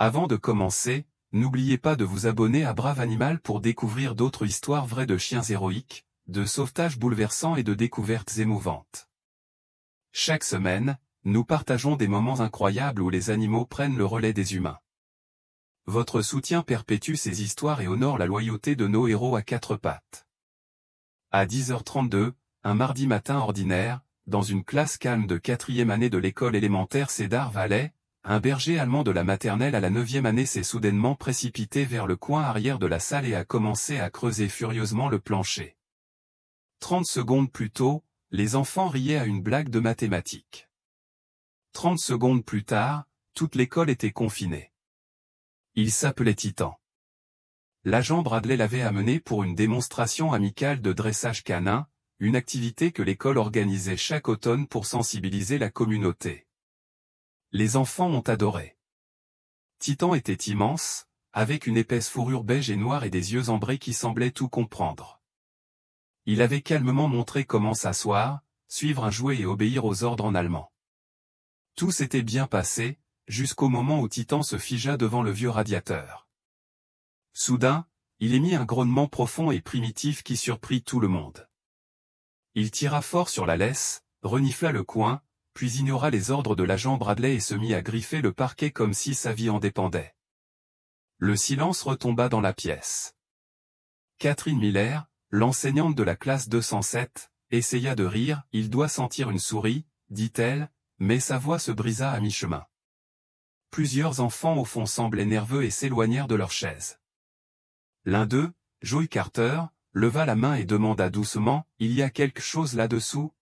Avant de commencer, n'oubliez pas de vous abonner à Brave Animal pour découvrir d'autres histoires vraies de chiens héroïques, de sauvetages bouleversants et de découvertes émouvantes. Chaque semaine, nous partageons des moments incroyables où les animaux prennent le relais des humains. Votre soutien perpétue ces histoires et honore la loyauté de nos héros à quatre pattes. À 10h32, un mardi matin ordinaire, dans une classe calme de 4e année de l'école élémentaire Cedar Valley, un berger allemand de la maternelle à la 9e année s'est soudainement précipité vers le coin arrière de la salle et a commencé à creuser furieusement le plancher. 30 secondes plus tôt, les enfants riaient à une blague de mathématiques. 30 secondes plus tard, toute l'école était confinée. Il s'appelait Titan. L'agent Bradley l'avait amené pour une démonstration amicale de dressage canin, une activité que l'école organisait chaque automne pour sensibiliser la communauté. Les enfants ont adoré. Titan était immense, avec une épaisse fourrure beige et noire et des yeux ambrés qui semblaient tout comprendre. Il avait calmement montré comment s'asseoir, suivre un jouet et obéir aux ordres en allemand. Tout s'était bien passé, jusqu'au moment où Titan se figea devant le vieux radiateur. Soudain, il émit un grognement profond et primitif qui surprit tout le monde. Il tira fort sur la laisse, renifla le coin, puis ignora les ordres de l'agent Bradley et se mit à griffer le parquet comme si sa vie en dépendait. Le silence retomba dans la pièce. Catherine Miller, l'enseignante de la classe 207, essaya de rire. « Il doit sentir une souris », dit-elle, mais sa voix se brisa à mi-chemin. Plusieurs enfants au fond semblaient nerveux et s'éloignèrent de leur chaise. L'un d'eux, Joey Carter, leva la main et demanda doucement « Il y a quelque chose là-dessous ?»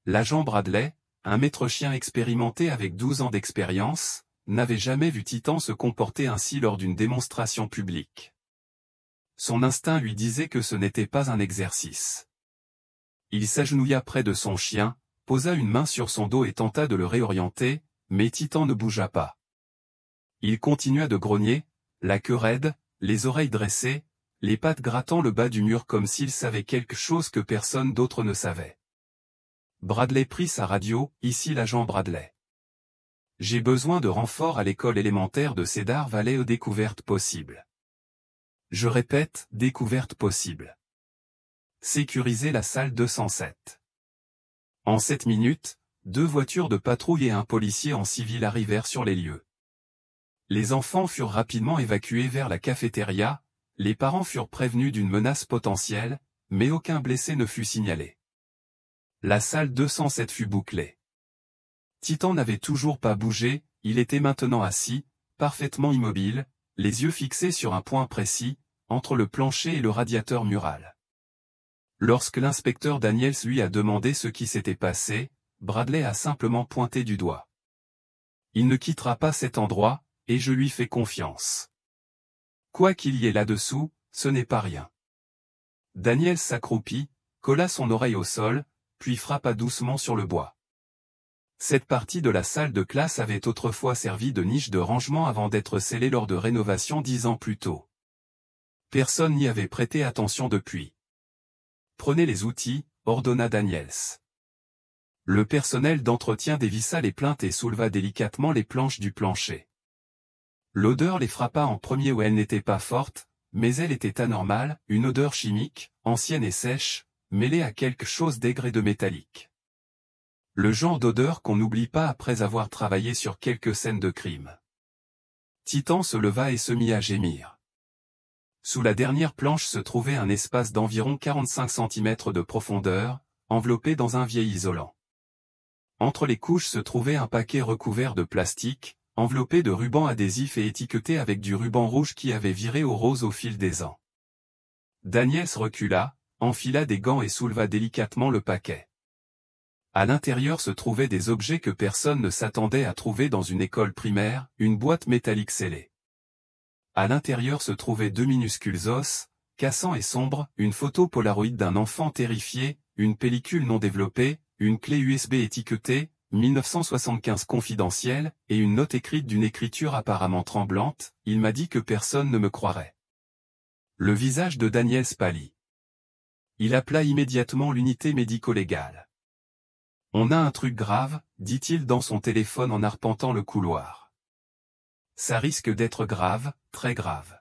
L'agent Bradley, un maître chien expérimenté avec 12 ans d'expérience, n'avait jamais vu Titan se comporter ainsi lors d'une démonstration publique. Son instinct lui disait que ce n'était pas un exercice. Il s'agenouilla près de son chien, posa une main sur son dos et tenta de le réorienter, mais Titan ne bougea pas. Il continua de grogner, la queue raide, les oreilles dressées, les pattes grattant le bas du mur comme s'il savait quelque chose que personne d'autre ne savait. Bradley prit sa radio, « Ici l'agent Bradley. J'ai besoin de renforts à l'école élémentaire de Cedar Valley aux découvertes possibles. Je répète, découvertes possibles. Sécurisez la salle 207. » En 7 minutes, 2 voitures de patrouille et un policier en civil arrivèrent sur les lieux. Les enfants furent rapidement évacués vers la cafétéria, les parents furent prévenus d'une menace potentielle, mais aucun blessé ne fut signalé. La salle 207 fut bouclée. Titan n'avait toujours pas bougé, il était maintenant assis, parfaitement immobile, les yeux fixés sur un point précis, entre le plancher et le radiateur mural. Lorsque l'inspecteur Daniels lui a demandé ce qui s'était passé, Bradley a simplement pointé du doigt. Il ne quittera pas cet endroit, et je lui fais confiance. Quoi qu'il y ait là-dessous, ce n'est pas rien. Daniels s'accroupit, colla son oreille au sol, puis frappa doucement sur le bois. Cette partie de la salle de classe avait autrefois servi de niche de rangement avant d'être scellée lors de rénovations 10 ans plus tôt. Personne n'y avait prêté attention depuis. Prenez les outils, ordonna Daniels. Le personnel d'entretien dévissa les plinthes et souleva délicatement les planches du plancher. L'odeur les frappa en premier où elle n'était pas forte, mais elle était anormale, une odeur chimique, ancienne et sèche, mêlée à quelque chose d'aigre et de métallique. Le genre d'odeur qu'on n'oublie pas après avoir travaillé sur quelques scènes de crime. Titan se leva et se mit à gémir. Sous la dernière planche se trouvait un espace d'environ 45 cm de profondeur, enveloppé dans un vieil isolant. Entre les couches se trouvait un paquet recouvert de plastique, enveloppé de rubans adhésifs et étiqueté avec du ruban rouge qui avait viré au rose au fil des ans. Daniels recula, enfila des gants et souleva délicatement le paquet. À l'intérieur se trouvaient des objets que personne ne s'attendait à trouver dans une école primaire, une boîte métallique scellée. À l'intérieur se trouvaient 2 minuscules os, cassants et sombres, une photo Polaroid d'un enfant terrifié, une pellicule non développée, une clé USB étiquetée, 1975 confidentielle, et une note écrite d'une écriture apparemment tremblante, « Il m'a dit que personne ne me croirait. » Le visage de Daniels pâlit. Il appela immédiatement l'unité médico-légale. « On a un truc grave, dit-il dans son téléphone en arpentant le couloir. ça risque d'être grave, très grave.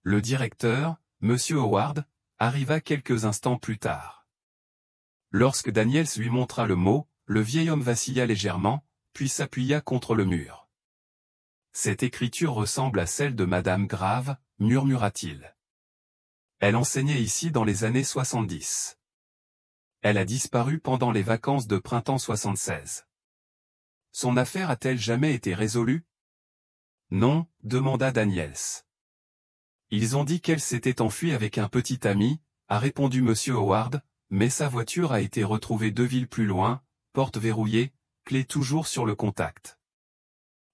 Le directeur, Monsieur Howard, arriva quelques instants plus tard. Lorsque Daniels lui montra le mot, le vieil homme vacilla légèrement, puis s'appuya contre le mur. Cette écriture ressemble à celle de Madame Grave, murmura-t-il. Elle enseignait ici dans les années 70. Elle a disparu pendant les vacances de printemps 76. Son affaire a-t-elle jamais été résolue? Non, demanda Daniels. Ils ont dit qu'elle s'était enfuie avec un petit ami, a répondu Monsieur Howard, mais sa voiture a été retrouvée 2 villes plus loin, porte verrouillée, clé toujours sur le contact.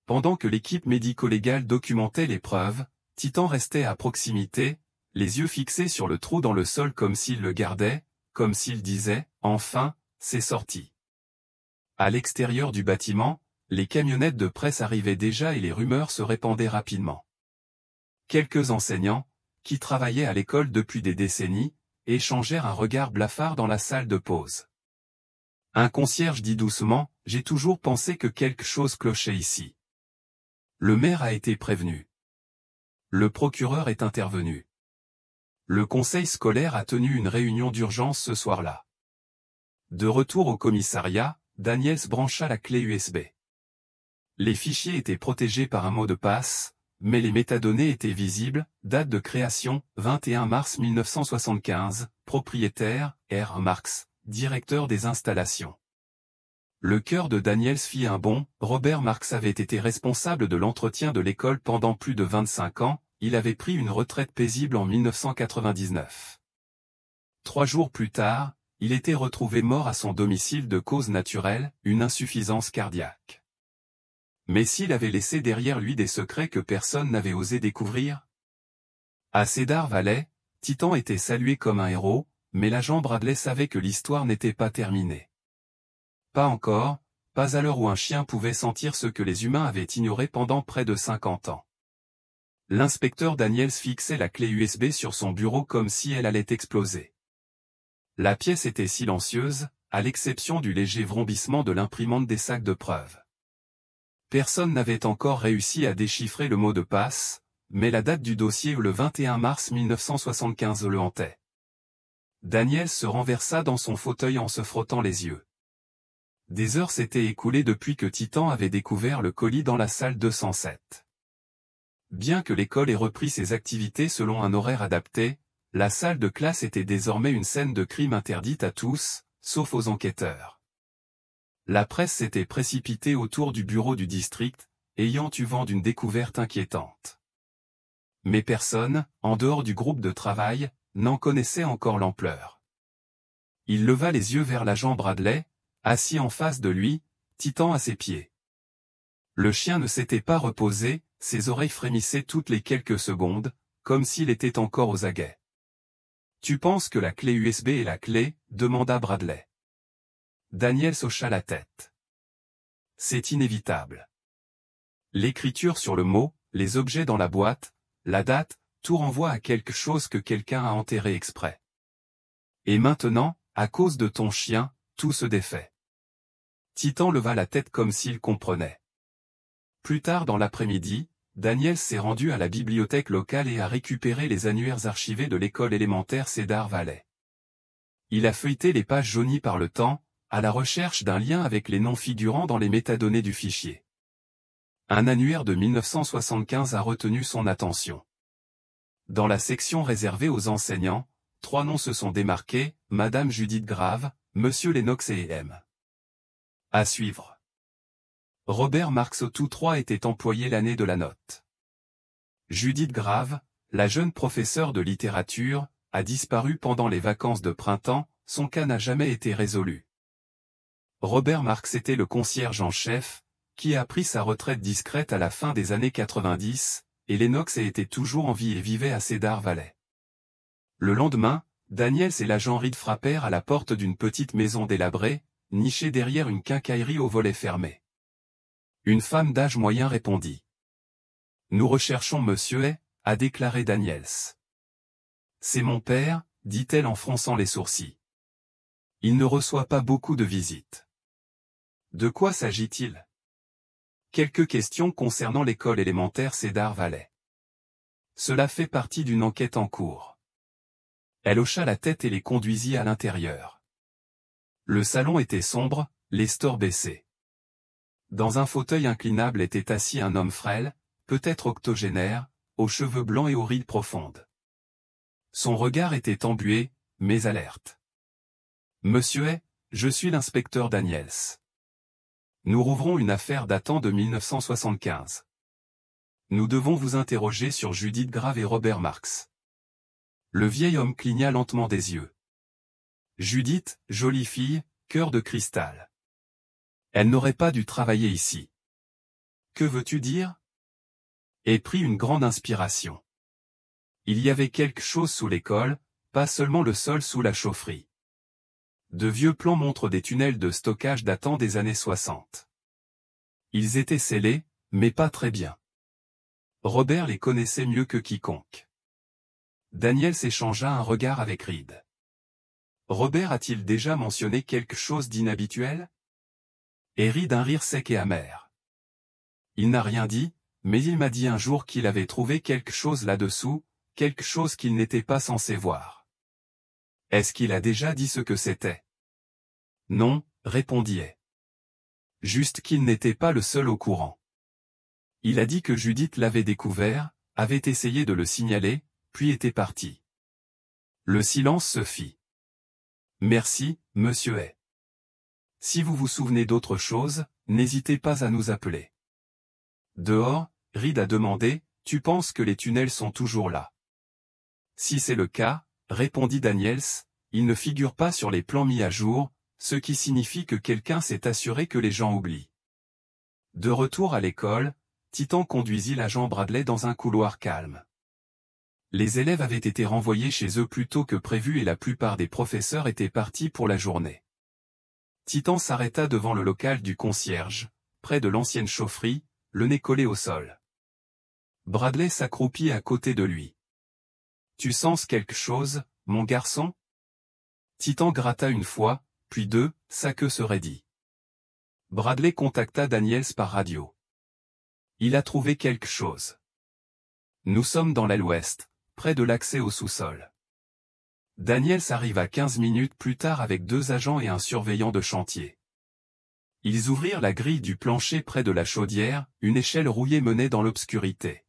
Pendant que l'équipe médico-légale documentait les preuves, Titan restait à proximité, les yeux fixés sur le trou dans le sol comme s'il le gardait, comme s'il disait, enfin, c'est sorti. À l'extérieur du bâtiment, les camionnettes de presse arrivaient déjà et les rumeurs se répandaient rapidement. Quelques enseignants, qui travaillaient à l'école depuis des décennies, échangèrent un regard blafard dans la salle de pause. Un concierge dit doucement, « J'ai toujours pensé que quelque chose clochait ici. » Le maire a été prévenu. Le procureur est intervenu. Le conseil scolaire a tenu une réunion d'urgence ce soir-là. De retour au commissariat, Daniels brancha la clé USB. Les fichiers étaient protégés par un mot de passe, mais les métadonnées étaient visibles, date de création, 21 mars 1975, propriétaire, R. Marx, directeur des installations. Le cœur de Daniels fit un bond, Robert Marx avait été responsable de l'entretien de l'école pendant plus de 25 ans, il avait pris une retraite paisible en 1999. 3 jours plus tard, il était retrouvé mort à son domicile de cause naturelle, une insuffisance cardiaque. Mais s'il avait laissé derrière lui des secrets que personne n'avait osé découvrir? À Cedar Valley, Titan était salué comme un héros, mais l'agent Bradley savait que l'histoire n'était pas terminée. Pas encore, pas à l'heure où un chien pouvait sentir ce que les humains avaient ignoré pendant près de 50 ans. L'inspecteur Daniels fixait la clé USB sur son bureau comme si elle allait exploser. La pièce était silencieuse, à l'exception du léger vrombissement de l'imprimante des sacs de preuves. Personne n'avait encore réussi à déchiffrer le mot de passe, mais la date du dossier le 21 mars 1975 le hantait. Daniels se renversa dans son fauteuil en se frottant les yeux. Des heures s'étaient écoulées depuis que Titan avait découvert le colis dans la salle 207. Bien que l'école ait repris ses activités selon un horaire adapté, la salle de classe était désormais une scène de crime interdite à tous, sauf aux enquêteurs. La presse s'était précipitée autour du bureau du district, ayant eu vent d'une découverte inquiétante. Mais personne, en dehors du groupe de travail, n'en connaissait encore l'ampleur. Il leva les yeux vers l'agent Bradley, assis en face de lui, Titan à ses pieds. Le chien ne s'était pas reposé, ses oreilles frémissaient toutes les quelques secondes, comme s'il était encore aux aguets. « Tu penses que la clé USB est la clé ?» demanda Bradley. Daniels hocha la tête. « C'est inévitable. L'écriture sur le mot, les objets dans la boîte, la date, tout renvoie à quelque chose que quelqu'un a enterré exprès. Et maintenant, à cause de ton chien, tout se défait. » Titan leva la tête comme s'il comprenait. Plus tard dans l'après-midi, Daniels s'est rendu à la bibliothèque locale et a récupéré les annuaires archivés de l'école élémentaire Cedar Valley. Il a feuilleté les pages jaunies par le temps, à la recherche d'un lien avec les noms figurant dans les métadonnées du fichier. Un annuaire de 1975 a retenu son attention. Dans la section réservée aux enseignants, 3 noms se sont démarqués, Madame Judith Grave, Monsieur Lennox et M. À suivre. Robert Marx, tous 3 étaient employés l'année de la note. Judith Grave, la jeune professeure de littérature, a disparu pendant les vacances de printemps, son cas n'a jamais été résolu. Robert Marx était le concierge en chef, qui a pris sa retraite discrète à la fin des années 90, et Lennox était toujours en vie et vivait à Cedar Valley. Le lendemain, Daniels et l'agent Reed frappèrent à la porte d'une petite maison délabrée, nichée derrière une quincaillerie au volet fermé. Une femme d'âge moyen répondit. « Nous recherchons Monsieur Hay », a déclaré Daniels. « C'est mon père », dit-elle en fronçant les sourcils. « Il ne reçoit pas beaucoup de visites. » « De quoi s'agit-il » Quelques questions concernant l'école élémentaire Cedar Valley. Cela fait partie d'une enquête en cours. Elle hocha la tête et les conduisit à l'intérieur. Le salon était sombre, les stores baissés. Dans un fauteuil inclinable était assis un homme frêle, peut-être octogénaire, aux cheveux blancs et aux rides profondes. Son regard était embué, mais alerte. « Monsieur Hay, je suis l'inspecteur Daniels. Nous rouvrons une affaire datant de 1975. Nous devons vous interroger sur Judith Grave et Robert Marks. » Le vieil homme cligna lentement des yeux. Judith, jolie fille, cœur de cristal. Elle n'aurait pas dû travailler ici. Que veux-tu dire? Et prit une grande inspiration. Il y avait quelque chose sous l'école, pas seulement le sol sous la chaufferie. De vieux plans montrent des tunnels de stockage datant des années 60. Ils étaient scellés, mais pas très bien. Robert les connaissait mieux que quiconque. Daniel s'échangea un regard avec Reed. Robert a-t-il déjà mentionné quelque chose d'inhabituel? Et Reed d'un rire sec et amer. Il n'a rien dit, mais il m'a dit un jour qu'il avait trouvé quelque chose là-dessous, quelque chose qu'il n'était pas censé voir. Est-ce qu'il a déjà dit ce que c'était? Non, répondit Hay. Juste qu'il n'était pas le seul au courant. Il a dit que Judith l'avait découvert, avait essayé de le signaler, puis était parti. Le silence se fit. Merci, monsieur Hay. Si vous vous souvenez d'autre chose, n'hésitez pas à nous appeler. Dehors, Reed a demandé, tu penses que les tunnels sont toujours là? Si c'est le cas, répondit Daniels, ils ne figurent pas sur les plans mis à jour, ce qui signifie que quelqu'un s'est assuré que les gens oublient. De retour à l'école, Titan conduisit l'agent Bradley dans un couloir calme. Les élèves avaient été renvoyés chez eux plus tôt que prévu et la plupart des professeurs étaient partis pour la journée. Titan s'arrêta devant le local du concierge, près de l'ancienne chaufferie, le nez collé au sol. Bradley s'accroupit à côté de lui. « Tu sens quelque chose, mon garçon ?» Titan gratta une fois, puis deux, sa queue se raidit. Bradley contacta Daniels par radio. Il a trouvé quelque chose. Nous sommes dans l'aile ouest, près de l'accès au sous-sol. Daniels arriva 15 minutes plus tard avec 2 agents et un surveillant de chantier. Ils ouvrirent la grille du plancher près de la chaudière, une échelle rouillée menait dans l'obscurité.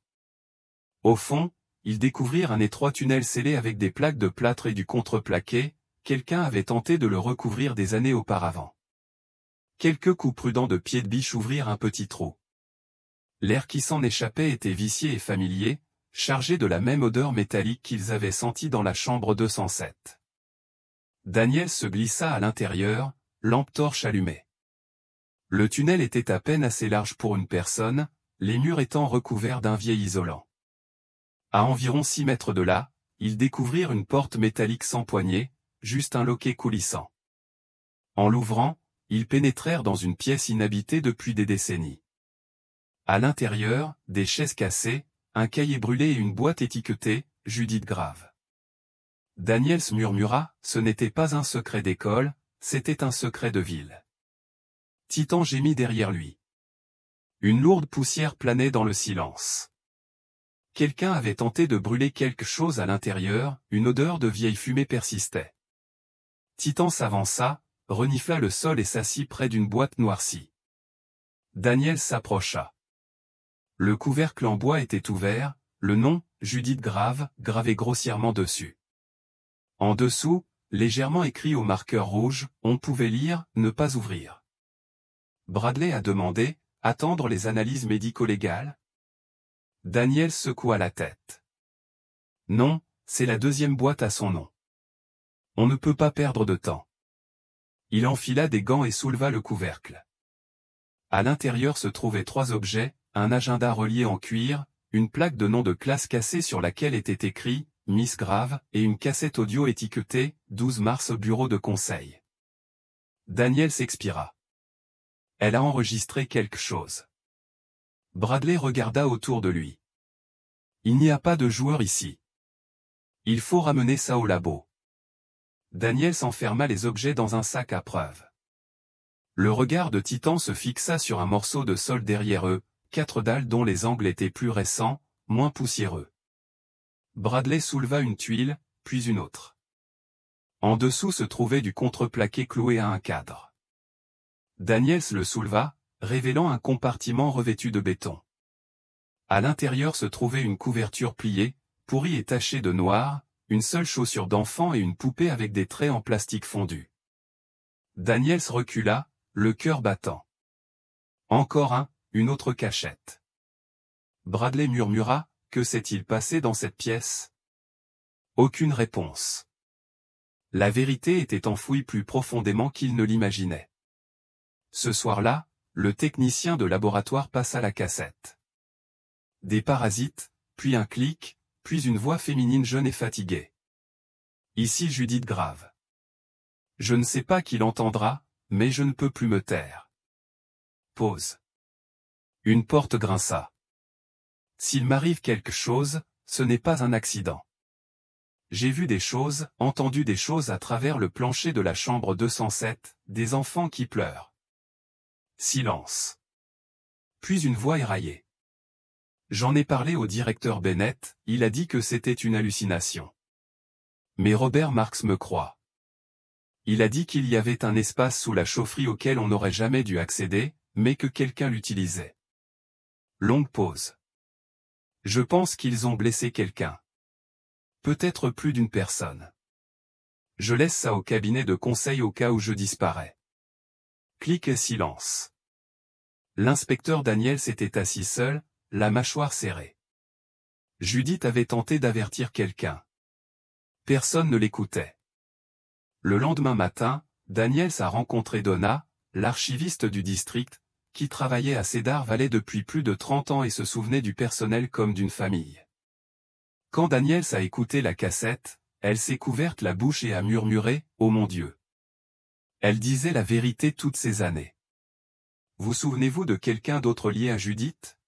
Au fond, ils découvrirent un étroit tunnel scellé avec des plaques de plâtre et du contreplaqué, quelqu'un avait tenté de le recouvrir des années auparavant. Quelques coups prudents de pied de biche ouvrirent un petit trou. L'air qui s'en échappait était vicié et familier, chargé de la même odeur métallique qu'ils avaient sentie dans la chambre 207. Daniel se glissa à l'intérieur, lampe torche allumée. Le tunnel était à peine assez large pour une personne, les murs étant recouverts d'un vieil isolant. À environ 6 mètres de là, ils découvrirent une porte métallique sans poignée, juste un loquet coulissant. En l'ouvrant, ils pénétrèrent dans une pièce inhabitée depuis des décennies. À l'intérieur, des chaises cassées, un cahier brûlé et une boîte étiquetée, Judith Grave. Daniels murmura, ce n'était pas un secret d'école, c'était un secret de ville. Titan gémit derrière lui. Une lourde poussière planait dans le silence. Quelqu'un avait tenté de brûler quelque chose à l'intérieur, une odeur de vieille fumée persistait. Titan s'avança, renifla le sol et s'assit près d'une boîte noircie. Daniel s'approcha. Le couvercle en bois était ouvert, le nom, Judith Grave, gravé grossièrement dessus. En dessous, légèrement écrit au marqueur rouge, on pouvait lire « Ne pas ouvrir ». Bradley a demandé « Attendre les analyses médico-légales ?» Daniel secoua la tête. Non, c'est la 2e boîte à son nom. On ne peut pas perdre de temps. Il enfila des gants et souleva le couvercle. À l'intérieur se trouvaient 3 objets, un agenda relié en cuir, une plaque de nom de classe cassée sur laquelle était écrit « Miss Grave » et une cassette audio étiquetée « 12 mars au bureau de conseil ». Daniel s'expira. Elle a enregistré quelque chose. Bradley regarda autour de lui. Il n'y a pas de joueur ici. Il faut ramener ça au labo. Daniel s'enferma les objets dans un sac à preuves. Le regard de Titan se fixa sur un morceau de sol derrière eux, 4 dalles dont les angles étaient plus récents, moins poussiéreux. Bradley souleva une tuile, puis une autre. En dessous se trouvait du contreplaqué cloué à un cadre. Daniels le souleva, révélant un compartiment revêtu de béton. À l'intérieur se trouvait une couverture pliée, pourrie et tachée de noir, une seule chaussure d'enfant et une poupée avec des traits en plastique fondu. Daniels recula, le cœur battant. Encore une autre cachette. Bradley murmura, que s'est-il passé dans cette pièce? Aucune réponse. La vérité était enfouie plus profondément qu'il ne l'imaginait. Ce soir-là, le technicien de laboratoire passa la cassette. Des parasites, puis un clic, puis une voix féminine jeune et fatiguée. Ici Judith Grave. Je ne sais pas qui l'entendra, mais je ne peux plus me taire. Pause. Une porte grinça. S'il m'arrive quelque chose, ce n'est pas un accident. J'ai vu des choses, entendu des choses à travers le plancher de la chambre 207, des enfants qui pleurent. Silence. Puis une voix éraillée. J'en ai parlé au directeur Bennett, il a dit que c'était une hallucination. Mais Robert Marks me croit. Il a dit qu'il y avait un espace sous la chaufferie auquel on n'aurait jamais dû accéder, mais que quelqu'un l'utilisait. Longue pause. Je pense qu'ils ont blessé quelqu'un. Peut-être plus d'une personne. Je laisse ça au cabinet de conseil au cas où je disparais. Clic et silence. L'inspecteur Daniels était assis seul, la mâchoire serrée. Judith avait tenté d'avertir quelqu'un. Personne ne l'écoutait. Le lendemain matin, Daniels a rencontré Donna, l'archiviste du district, qui travaillait à Cedar Valley depuis plus de 30 ans et se souvenait du personnel comme d'une famille. Quand Daniels a écouté la cassette, elle s'est couverte la bouche et a murmuré « Oh mon Dieu !» Elle disait la vérité toutes ces années. Vous souvenez-vous de quelqu'un d'autre lié à Judith?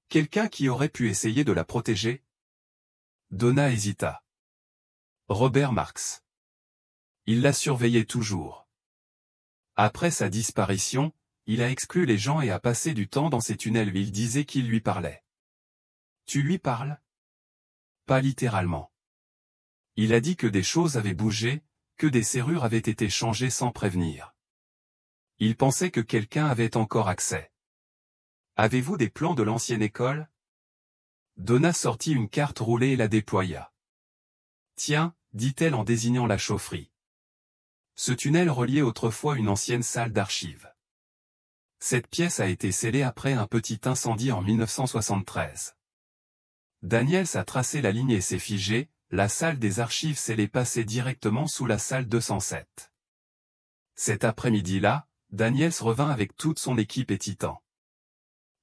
Quelqu'un qui aurait pu essayer de la protéger? Donna hésita. Robert Marks. Il la surveillait toujours. Après sa disparition, il a exclu les gens et a passé du temps dans ces tunnels où il disait qu'il lui parlait. Tu lui parles? Pas littéralement. Il a dit que des choses avaient bougé, que des serrures avaient été changées sans prévenir. Il pensait que quelqu'un avait encore accès. Avez-vous des plans de l'ancienne école? Donna sortit une carte roulée et la déploya. Tiens, dit-elle en désignant la chaufferie. Ce tunnel reliait autrefois une ancienne salle d'archives. Cette pièce a été scellée après un petit incendie en 1973. Daniels a tracé la ligne et s'est figé, la salle des archives scellée passait directement sous la salle 207. Cet après-midi-là, Daniels revint avec toute son équipe et Titan.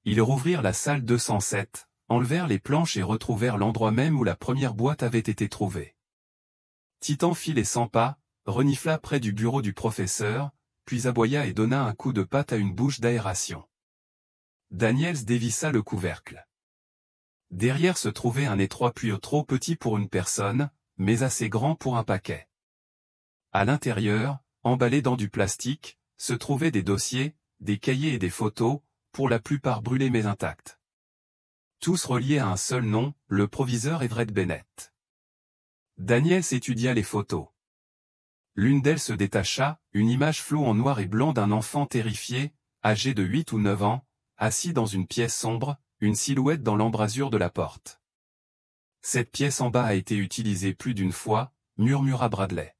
Ils rouvrirent la salle 207, enlevèrent les planches et retrouvèrent l'endroit même où la première boîte avait été trouvée. Titan fit les 100 pas, renifla près du bureau du professeur, puis aboya et donna un coup de patte à une bouche d'aération. Daniels dévissa le couvercle. Derrière se trouvait un étroit puits trop petit pour une personne, mais assez grand pour un paquet. À l'intérieur, emballés dans du plastique, se trouvaient des dossiers, des cahiers et des photos, pour la plupart brûlés mais intacts. Tous reliés à un seul nom, le proviseur Everett Bennett. Daniels étudia les photos. L'une d'elles se détacha, une image floue en noir et blanc d'un enfant terrifié, âgé de 8 ou 9 ans, assis dans une pièce sombre, une silhouette dans l'embrasure de la porte. Cette pièce en bas a été utilisée plus d'une fois, murmura Bradley.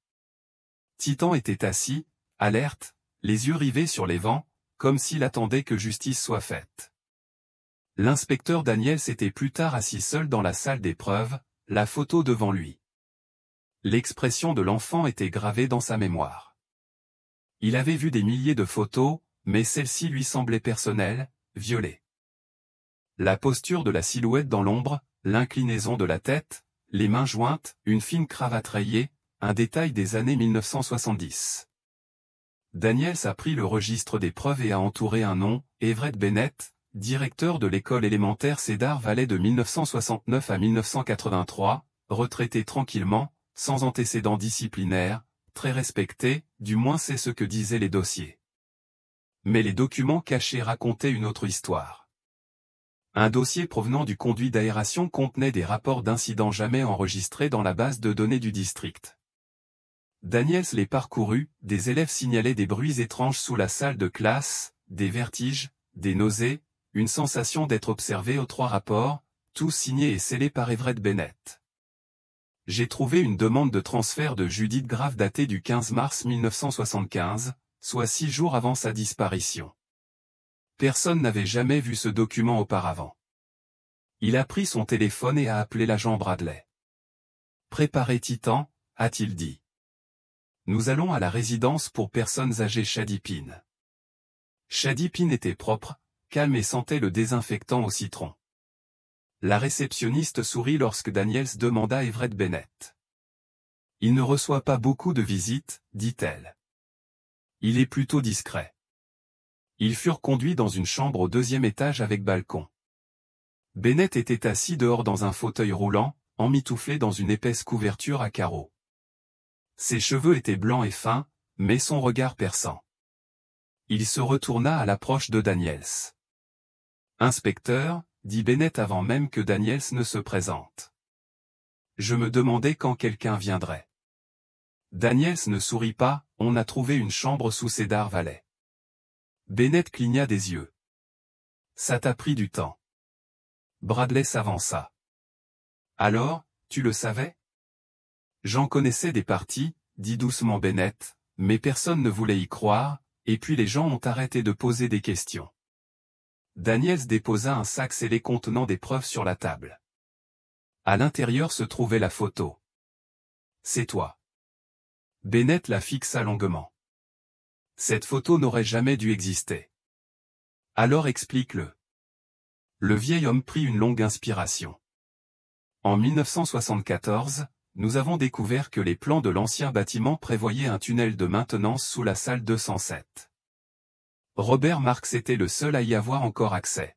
Titan était assis, alerte, les yeux rivés sur les vents, comme s'il attendait que justice soit faite. L'inspecteur Daniels était plus tard assis seul dans la salle d'épreuve, la photo devant lui. L'expression de l'enfant était gravée dans sa mémoire. Il avait vu des milliers de photos, mais celle-ci lui semblait personnelle, violée. La posture de la silhouette dans l'ombre, l'inclinaison de la tête, les mains jointes, une fine cravate rayée, un détail des années 1970. Daniels a pris le registre des preuves et a entouré un nom, Everett Bennett, directeur de l'école élémentaire Cedar Valley de 1969 à 1983, retraité tranquillement, sans antécédents disciplinaires, très respecté, du moins c'est ce que disaient les dossiers. Mais les documents cachés racontaient une autre histoire. Un dossier provenant du conduit d'aération contenait des rapports d'incidents jamais enregistrés dans la base de données du district. Daniels les parcourut, des élèves signalaient des bruits étranges sous la salle de classe, des vertiges, des nausées, une sensation d'être observé aux 3 rapports, tous signés et scellés par Everett Bennett. J'ai trouvé une demande de transfert de Judith Grave datée du 15 mars 1975, soit 6 jours avant sa disparition. Personne n'avait jamais vu ce document auparavant. Il a pris son téléphone et a appelé l'agent Bradley. « Préparez Titan », a-t-il dit. « Nous allons à la résidence pour personnes âgées Shady Pin. » Shady Pin était propre, calme et sentait le désinfectant au citron. La réceptionniste sourit lorsque Daniels demanda Everett Bennett. « Il ne reçoit pas beaucoup de visites, dit-elle. Il est plutôt discret. » Ils furent conduits dans une chambre au 2e étage avec balcon. Bennett était assis dehors dans un fauteuil roulant, emmitouflé dans une épaisse couverture à carreaux. Ses cheveux étaient blancs et fins, mais son regard perçant. Il se retourna à l'approche de Daniels. « Inspecteur, » dit Bennett avant même que Daniels ne se présente. « Je me demandais quand quelqu'un viendrait. » Daniels ne sourit pas, « On a trouvé une chambre sous Cedar Valley. » Bennett cligna des yeux. « Ça t'a pris du temps. » Bradley s'avança. « Alors, tu le savais ? » « J'en connaissais des parties, » dit doucement Bennett, « mais personne ne voulait y croire, et puis les gens ont arrêté de poser des questions. » Daniels déposa un sac scellé contenant des preuves sur la table. À l'intérieur se trouvait la photo. « C'est toi. » Bennett la fixa longuement. « Cette photo n'aurait jamais dû exister. » « Alors explique-le. » Le vieil homme prit une longue inspiration. « En 1974, nous avons découvert que les plans de l'ancien bâtiment prévoyaient un tunnel de maintenance sous la salle 207. Robert Marks était le seul à y avoir encore accès.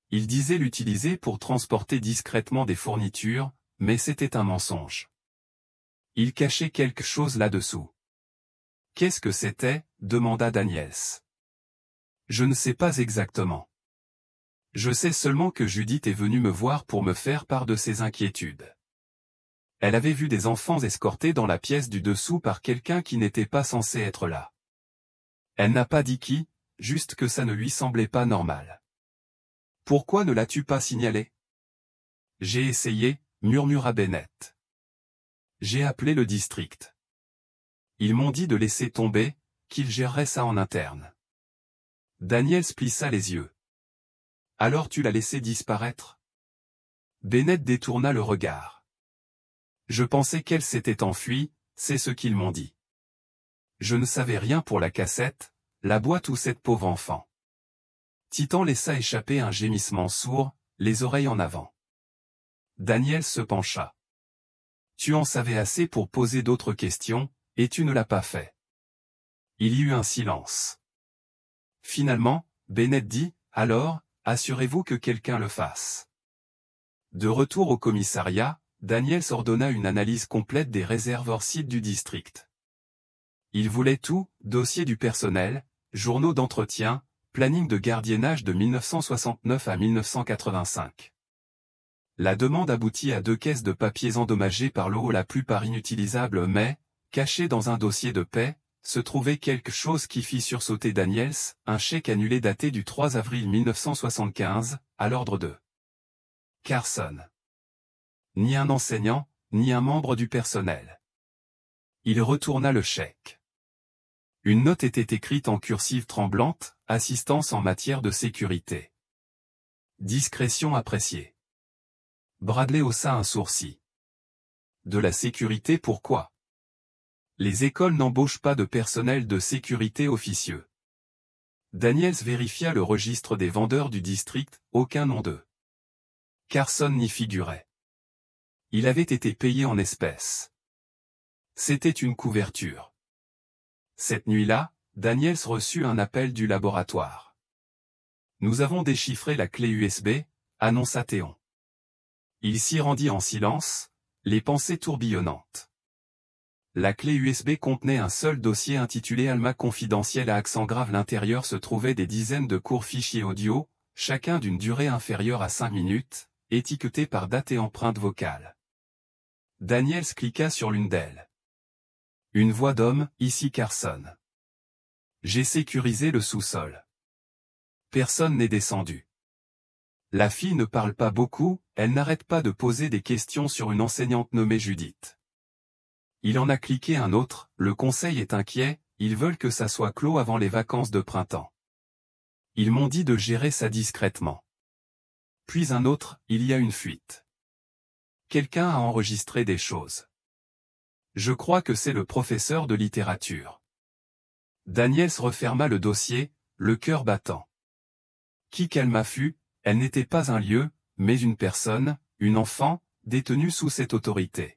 Il disait l'utiliser pour transporter discrètement des fournitures, mais c'était un mensonge. Il cachait quelque chose là-dessous. « Qu'est-ce que c'était ?» demanda Daniels. « Je ne sais pas exactement. Je sais seulement que Judith est venue me voir pour me faire part de ses inquiétudes. Elle avait vu des enfants escortés dans la pièce du dessous par quelqu'un qui n'était pas censé être là. Elle n'a pas dit qui, juste que ça ne lui semblait pas normal. Pourquoi ne l'as-tu pas signalé ? J'ai essayé, murmura Bennett. J'ai appelé le district. Ils m'ont dit de laisser tomber, qu'ils géreraient ça en interne. Daniels plissa les yeux. Alors tu l'as laissé disparaître ? Bennett détourna le regard. Je pensais qu'elle s'était enfuie, c'est ce qu'ils m'ont dit. Je ne savais rien pour la cassette, la boîte ou cette pauvre enfant. Titan laissa échapper un gémissement sourd, les oreilles en avant. Daniel se pencha. Tu en savais assez pour poser d'autres questions, et tu ne l'as pas fait. Il y eut un silence. Finalement, Bennett dit, alors, assurez-vous que quelqu'un le fasse. De retour au commissariat, Daniels ordonna une analyse complète des réserves hors site du district. Il voulait tout, dossier du personnel, journaux d'entretien, planning de gardiennage de 1969 à 1985. La demande aboutit à 2 caisses de papiers endommagées par l'eau, la plupart inutilisables, mais, caché dans un dossier de paie, se trouvait quelque chose qui fit sursauter Daniels, un chèque annulé daté du 3 avril 1975, à l'ordre de Carson. Ni un enseignant, ni un membre du personnel. Il retourna le chèque. Une note était écrite en cursive tremblante, assistance en matière de sécurité. Discrétion appréciée. Bradley haussa un sourcil. De la sécurité, pourquoi ? Les écoles n'embauchent pas de personnel de sécurité officieux. Daniels vérifia le registre des vendeurs du district, aucun nom de Carson n'y figurait. Il avait été payé en espèces. C'était une couverture. Cette nuit-là, Daniels reçut un appel du laboratoire. Nous avons déchiffré la clé USB, annonça Théon. Il s'y rendit en silence, les pensées tourbillonnantes. La clé USB contenait un seul dossier intitulé Alma confidentiel à accent grave. L'intérieur se trouvaient des dizaines de courts fichiers audio, chacun d'une durée inférieure à 5 minutes, étiquetés par date et empreinte vocale. Daniels cliqua sur l'une d'elles. Une voix d'homme, ici Carson. J'ai sécurisé le sous-sol. Personne n'est descendu. La fille ne parle pas beaucoup, elle n'arrête pas de poser des questions sur une enseignante nommée Judith. Il en a cliqué un autre, le conseil est inquiet, ils veulent que ça soit clos avant les vacances de printemps. Ils m'ont dit de gérer ça discrètement. Puis un autre, il y a une fuite. Quelqu'un a enregistré des choses. Je crois que c'est le professeur de littérature. Daniels referma le dossier, le cœur battant. Qui qu'Alma fût, elle n'était pas un lieu, mais une personne, une enfant, détenue sous cette autorité.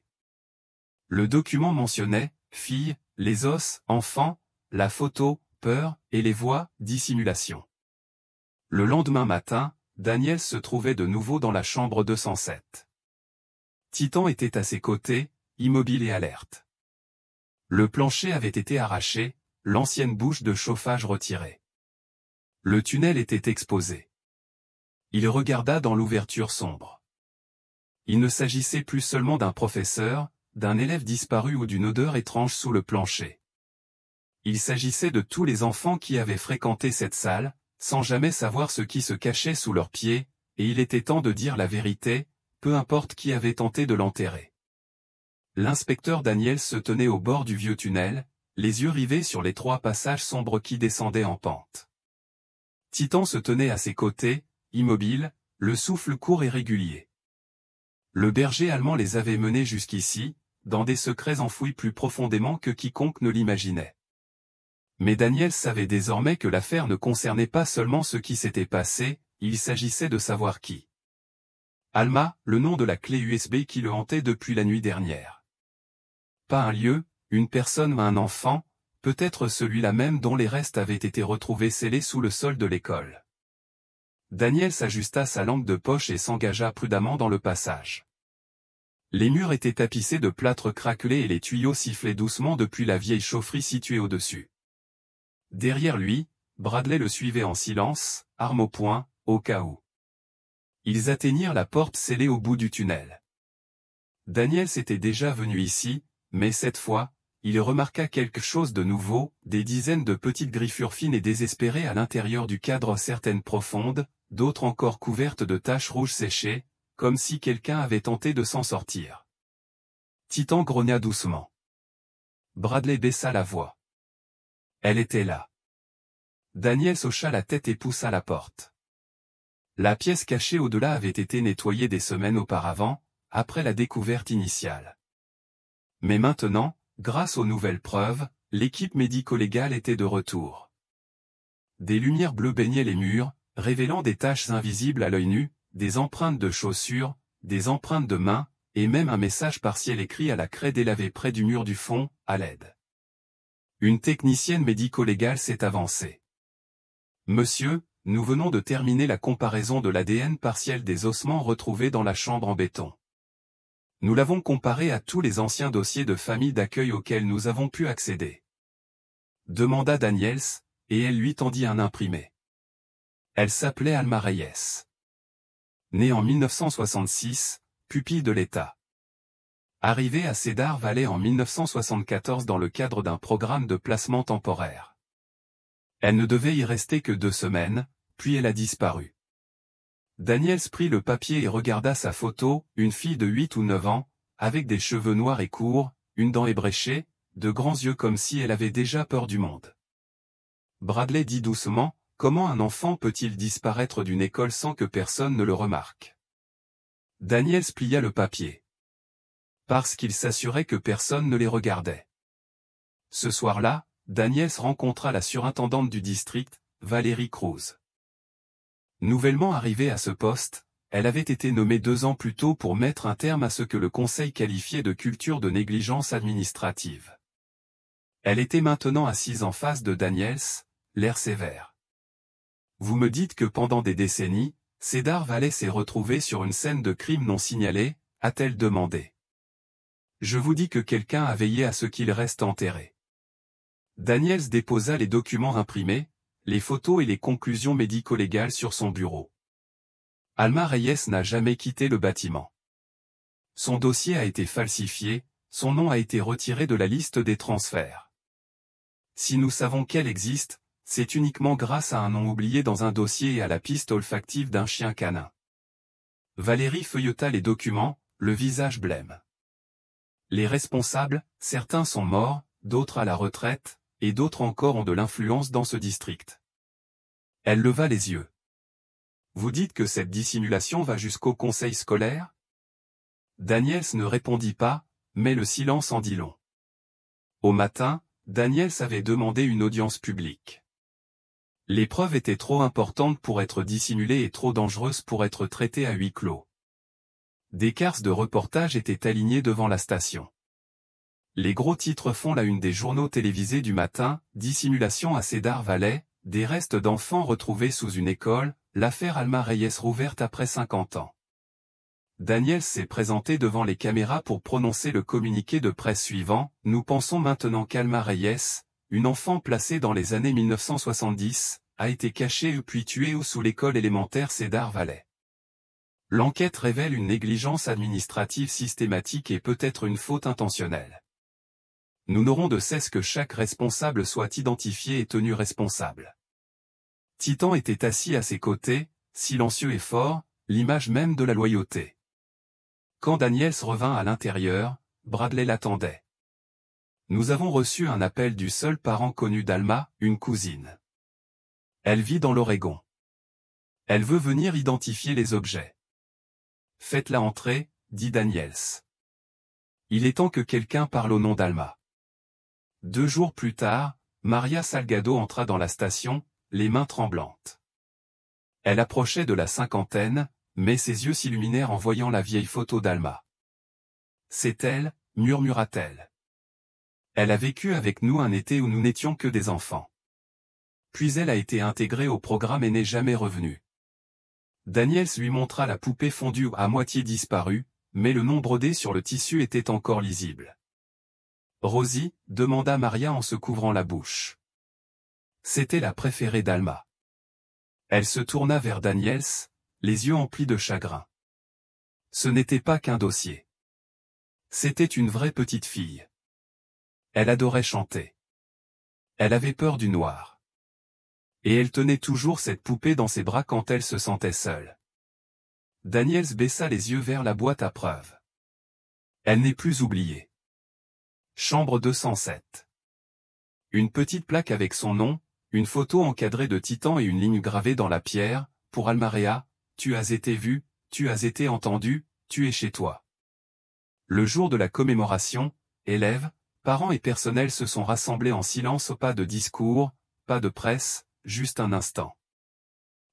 Le document mentionnait, fille, les os, enfant, la photo, peur, et les voix, dissimulation. Le lendemain matin, Daniels se trouvait de nouveau dans la chambre 207. Titan était à ses côtés, immobile et alerte. Le plancher avait été arraché, l'ancienne bouche de chauffage retirée. Le tunnel était exposé. Il regarda dans l'ouverture sombre. Il ne s'agissait plus seulement d'un professeur, d'un élève disparu ou d'une odeur étrange sous le plancher. Il s'agissait de tous les enfants qui avaient fréquenté cette salle, sans jamais savoir ce qui se cachait sous leurs pieds, et il était temps de dire la vérité, peu importe qui avait tenté de l'enterrer. L'inspecteur Daniels se tenait au bord du vieux tunnel, les yeux rivés sur les 3 passages sombres qui descendaient en pente. Titan se tenait à ses côtés, immobile, le souffle court et régulier. Le berger allemand les avait menés jusqu'ici, dans des secrets enfouis plus profondément que quiconque ne l'imaginait. Mais Daniels savait désormais que l'affaire ne concernait pas seulement ce qui s'était passé, il s'agissait de savoir qui. Alma, le nom de la clé USB qui le hantait depuis la nuit dernière. Pas un lieu, une personne ou un enfant, peut-être celui-là même dont les restes avaient été retrouvés scellés sous le sol de l'école. Daniels ajusta sa lampe de poche et s'engagea prudemment dans le passage. Les murs étaient tapissés de plâtre craquelé et les tuyaux sifflaient doucement depuis la vieille chaufferie située au-dessus. Derrière lui, Bradley le suivait en silence, arme au poing, au cas où. Ils atteignirent la porte scellée au bout du tunnel. Daniels était déjà venu ici, mais cette fois, il remarqua quelque chose de nouveau, des dizaines de petites griffures fines et désespérées à l'intérieur du cadre, certaines profondes, d'autres encore couvertes de taches rouges séchées, comme si quelqu'un avait tenté de s'en sortir. Titan grogna doucement. Bradley baissa la voix. Elle était là. Daniels hocha la tête et poussa la porte. La pièce cachée au-delà avait été nettoyée des semaines auparavant, après la découverte initiale. Mais maintenant, grâce aux nouvelles preuves, l'équipe médico-légale était de retour. Des lumières bleues baignaient les murs, révélant des taches invisibles à l'œil nu, des empreintes de chaussures, des empreintes de mains, et même un message partiel écrit à la craie délavée près du mur du fond, à l'aide. Une technicienne médico-légale s'est avancée. Monsieur, nous venons de terminer la comparaison de l'ADN partiel des ossements retrouvés dans la chambre en béton. Nous l'avons comparé à tous les anciens dossiers de famille d'accueil auxquels nous avons pu accéder. Demanda Daniels, et elle lui tendit un imprimé. Elle s'appelait Alma Reyes. Née en 1966, pupille de l'État. Arrivée à Cedar Valley en 1974 dans le cadre d'un programme de placement temporaire. Elle ne devait y rester que 2 semaines, puis elle a disparu. Daniels prit le papier et regarda sa photo, une fille de 8 ou 9 ans, avec des cheveux noirs et courts, une dent ébréchée, de grands yeux comme si elle avait déjà peur du monde. Bradley dit doucement, comment un enfant peut-il disparaître d'une école sans que personne ne le remarque? Daniels plia le papier. Parce qu'il s'assurait que personne ne les regardait. Ce soir-là, Daniels rencontra la surintendante du district, Valérie Cruz. Nouvellement arrivée à ce poste, elle avait été nommée 2 ans plus tôt pour mettre un terme à ce que le conseil qualifiait de culture de négligence administrative. Elle était maintenant assise en face de Daniels, l'air sévère. Vous me dites que pendant des décennies, Cedar Valley s'est retrouvé sur une scène de crime non signalé, a-t-elle demandé. Je vous dis que quelqu'un a veillé à ce qu'il reste enterré. Daniels déposa les documents imprimés, les photos et les conclusions médico-légales sur son bureau. Alma Reyes n'a jamais quitté le bâtiment. Son dossier a été falsifié, son nom a été retiré de la liste des transferts. Si nous savons qu'elle existe, c'est uniquement grâce à un nom oublié dans un dossier et à la piste olfactive d'un chien canin. Valérie feuilleta les documents, le visage blême. Les responsables, certains sont morts, d'autres à la retraite, et d'autres encore ont de l'influence dans ce district. Elle leva les yeux. Vous dites que cette dissimulation va jusqu'au conseil scolaire? Daniels ne répondit pas, mais le silence en dit long. Au matin, Daniels avait demandé une audience publique. Les preuves étaient trop importantes pour être dissimulées et trop dangereuses pour être traitées à huis clos. Des cases de reportage étaient alignées devant la station. Les gros titres font la une des journaux télévisés du matin, dissimulation à Cedar Valley, des restes d'enfants retrouvés sous une école, l'affaire Alma Reyes rouverte après 50 ans. Daniels s'est présenté devant les caméras pour prononcer le communiqué de presse suivant. Nous pensons maintenant qu'Alma Reyes, une enfant placée dans les années 1970, a été cachée puis tuée sous l'école élémentaire Cedar Valley. L'enquête révèle une négligence administrative systématique et peut-être une faute intentionnelle. Nous n'aurons de cesse que chaque responsable soit identifié et tenu responsable. Titan était assis à ses côtés, silencieux et fort, l'image même de la loyauté. Quand Daniels revint à l'intérieur, Bradley l'attendait. Nous avons reçu un appel du seul parent connu d'Alma, une cousine. Elle vit dans l'Oregon. Elle veut venir identifier les objets. Faites-la entrer, dit Daniels. Il est temps que quelqu'un parle au nom d'Alma. 2 jours plus tard, Maria Salgado entra dans la station, les mains tremblantes. Elle approchait de la cinquantaine, mais ses yeux s'illuminèrent en voyant la vieille photo d'Alma. C'est elle, murmura-t-elle. Elle a vécu avec nous un été où nous n'étions que des enfants. Puis elle a été intégrée au programme et n'est jamais revenue. Daniels lui montra la poupée fondue à moitié disparue, mais le nom brodé sur le tissu était encore lisible. Rosie, demanda Maria en se couvrant la bouche. C'était la préférée d'Alma. Elle se tourna vers Daniels, les yeux emplis de chagrin. Ce n'était pas qu'un dossier. C'était une vraie petite fille. Elle adorait chanter. Elle avait peur du noir. Et elle tenait toujours cette poupée dans ses bras quand elle se sentait seule. Daniels baissa les yeux vers la boîte à preuves. Elle n'est plus oubliée. Chambre 207. Une petite plaque avec son nom, une photo encadrée de Titan et une ligne gravée dans la pierre, pour Almaréa, tu as été vu, tu as été entendu, tu es chez toi. Le jour de la commémoration, élèves, parents et personnel se sont rassemblés en silence, pas de discours, pas de presse, juste un instant.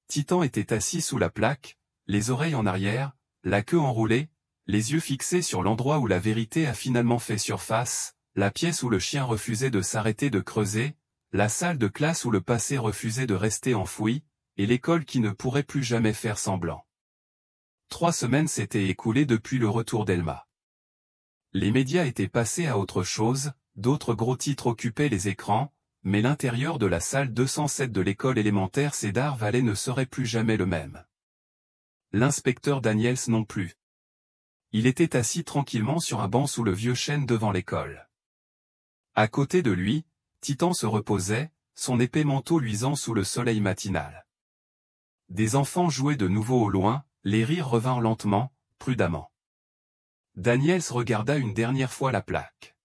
Titan était assis sous la plaque, les oreilles en arrière, la queue enroulée, les yeux fixés sur l'endroit où la vérité a finalement fait surface, la pièce où le chien refusait de s'arrêter de creuser, la salle de classe où le passé refusait de rester enfoui, et l'école qui ne pourrait plus jamais faire semblant. 3 semaines s'étaient écoulées depuis le retour d'Elma. Les médias étaient passés à autre chose, d'autres gros titres occupaient les écrans, mais l'intérieur de la salle 207 de l'école élémentaire Cedar Valley ne serait plus jamais le même. L'inspecteur Daniels non plus. Il était assis tranquillement sur un banc sous le vieux chêne devant l'école. À côté de lui, Titan se reposait, son épais manteau luisant sous le soleil matinal. Des enfants jouaient de nouveau au loin, les rires revinrent lentement, prudemment. Daniels regarda une dernière fois la plaque.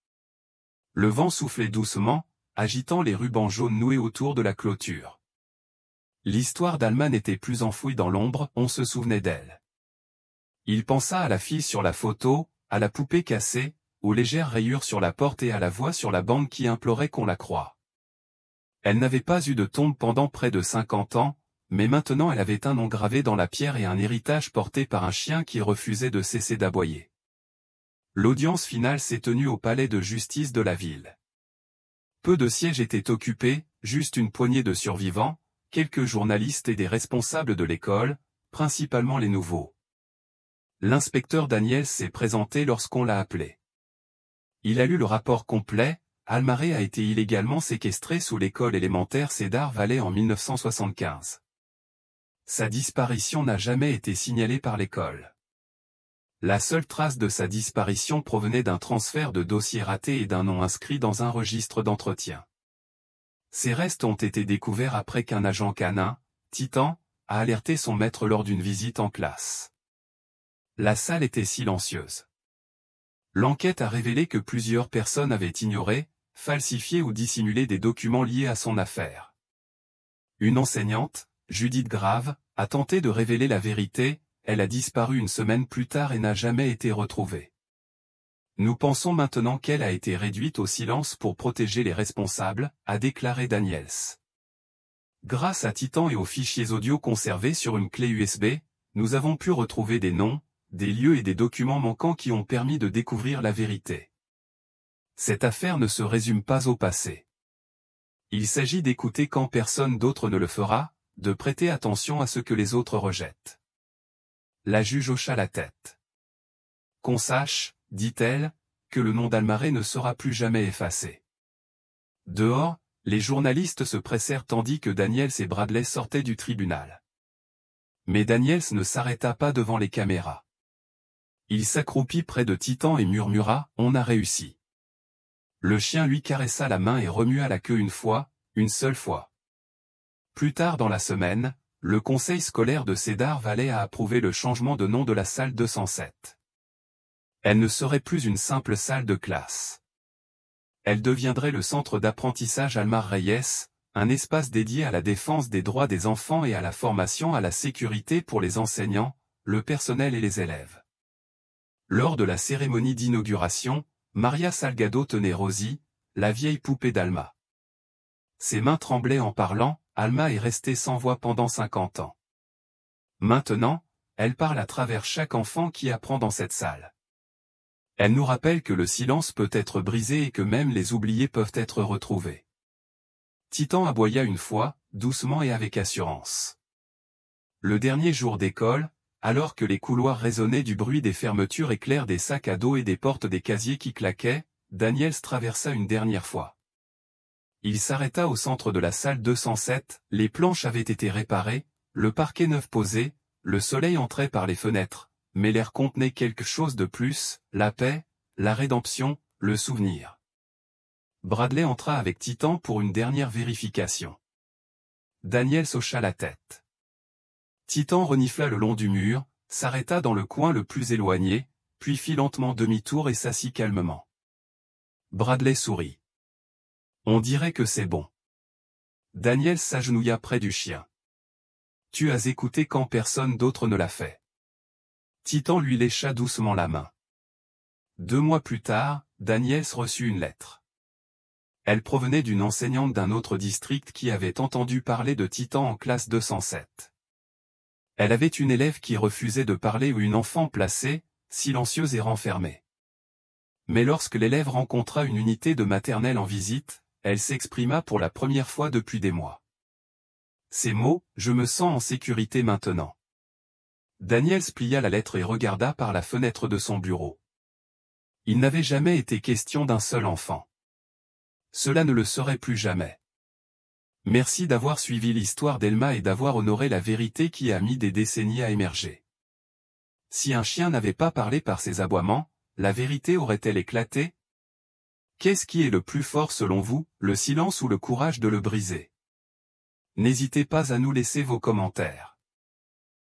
Le vent soufflait doucement, agitant les rubans jaunes noués autour de la clôture. L'histoire d'Alma n'était plus enfouie dans l'ombre, on se souvenait d'elle. Il pensa à la fille sur la photo, à la poupée cassée, aux légères rayures sur la porte et à la voix sur la bande qui implorait qu'on la croie. Elle n'avait pas eu de tombe pendant près de 50 ans, mais maintenant elle avait un nom gravé dans la pierre et un héritage porté par un chien qui refusait de cesser d'aboyer. L'audience finale s'est tenue au palais de justice de la ville. Peu de sièges étaient occupés, juste une poignée de survivants, quelques journalistes et des responsables de l'école, principalement les nouveaux. L'inspecteur Daniels s'est présenté lorsqu'on l'a appelé. Il a lu le rapport complet. Alma-Ray a été illégalement séquestrée sous l'école élémentaire Cedar Valley en 1975. Sa disparition n'a jamais été signalée par l'école. La seule trace de sa disparition provenait d'un transfert de dossier raté et d'un nom inscrit dans un registre d'entretien. Ses restes ont été découverts après qu'un agent canin, Titan, a alerté son maître lors d'une visite en classe. La salle était silencieuse. L'enquête a révélé que plusieurs personnes avaient ignoré, falsifié ou dissimulé des documents liés à son affaire. Une enseignante, Judith Grave, a tenté de révéler la vérité. Elle a disparu une semaine plus tard et n'a jamais été retrouvée. Nous pensons maintenant qu'elle a été réduite au silence pour protéger les responsables, a déclaré Daniels. Grâce à Titan et aux fichiers audio conservés sur une clé USB, nous avons pu retrouver des noms, des lieux et des documents manquants qui ont permis de découvrir la vérité. Cette affaire ne se résume pas au passé. Il s'agit d'écouter quand personne d'autre ne le fera, de prêter attention à ce que les autres rejettent. La juge hocha la tête. Qu'on sache, dit-elle, que le nom d'Alma-Ray ne sera plus jamais effacé. Dehors, les journalistes se pressèrent tandis que Daniels et Bradley sortaient du tribunal. Mais Daniels ne s'arrêta pas devant les caméras. Il s'accroupit près de Titan et murmura « On a réussi ». Le chien lui caressa la main et remua la queue une seule fois. Plus tard dans la semaine, le conseil scolaire de Cedar Valley a approuvé le changement de nom de la salle 207. Elle ne serait plus une simple salle de classe. Elle deviendrait le centre d'apprentissage Almar Reyes, un espace dédié à la défense des droits des enfants et à la formation à la sécurité pour les enseignants, le personnel et les élèves. Lors de la cérémonie d'inauguration, Maria Salgado tenait Rosie, la vieille poupée d'Alma. Ses mains tremblaient en parlant. Alma est restée sans voix pendant 50 ans. Maintenant, elle parle à travers chaque enfant qui apprend dans cette salle. Elle nous rappelle que le silence peut être brisé et que même les oubliés peuvent être retrouvés. Titan aboya une fois, doucement et avec assurance. Le dernier jour d'école, alors que les couloirs résonnaient du bruit des fermetures et clairs des sacs à dos et des portes des casiers qui claquaient, Daniels traversa une dernière fois. Il s'arrêta au centre de la salle 207, les planches avaient été réparées, le parquet neuf posé, le soleil entrait par les fenêtres, mais l'air contenait quelque chose de plus, la paix, la rédemption, le souvenir. Bradley entra avec Titan pour une dernière vérification. Daniels hocha la tête. Titan renifla le long du mur, s'arrêta dans le coin le plus éloigné, puis fit lentement demi-tour et s'assit calmement. Bradley sourit. On dirait que c'est bon. Daniels s'agenouilla près du chien. Tu as écouté quand personne d'autre ne l'a fait. Titan lui lécha doucement la main. 2 mois plus tard, Daniels reçut une lettre. Elle provenait d'une enseignante d'un autre district qui avait entendu parler de Titan en classe 207. Elle avait une élève qui refusait de parler ou une enfant placée, silencieuse et renfermée. Mais lorsque l'élève rencontra une unité de maternelle en visite, elle s'exprima pour la première fois depuis des mois. Ces mots, « Je me sens en sécurité maintenant ». Daniels plia la lettre et regarda par la fenêtre de son bureau. Il n'avait jamais été question d'un seul enfant. Cela ne le serait plus jamais. Merci d'avoir suivi l'histoire d'Elma et d'avoir honoré la vérité qui a mis des décennies à émerger. Si un chien n'avait pas parlé par ses aboiements, la vérité aurait-elle éclaté ? Qu'est-ce qui est le plus fort selon vous, le silence ou le courage de le briser? N'hésitez pas à nous laisser vos commentaires.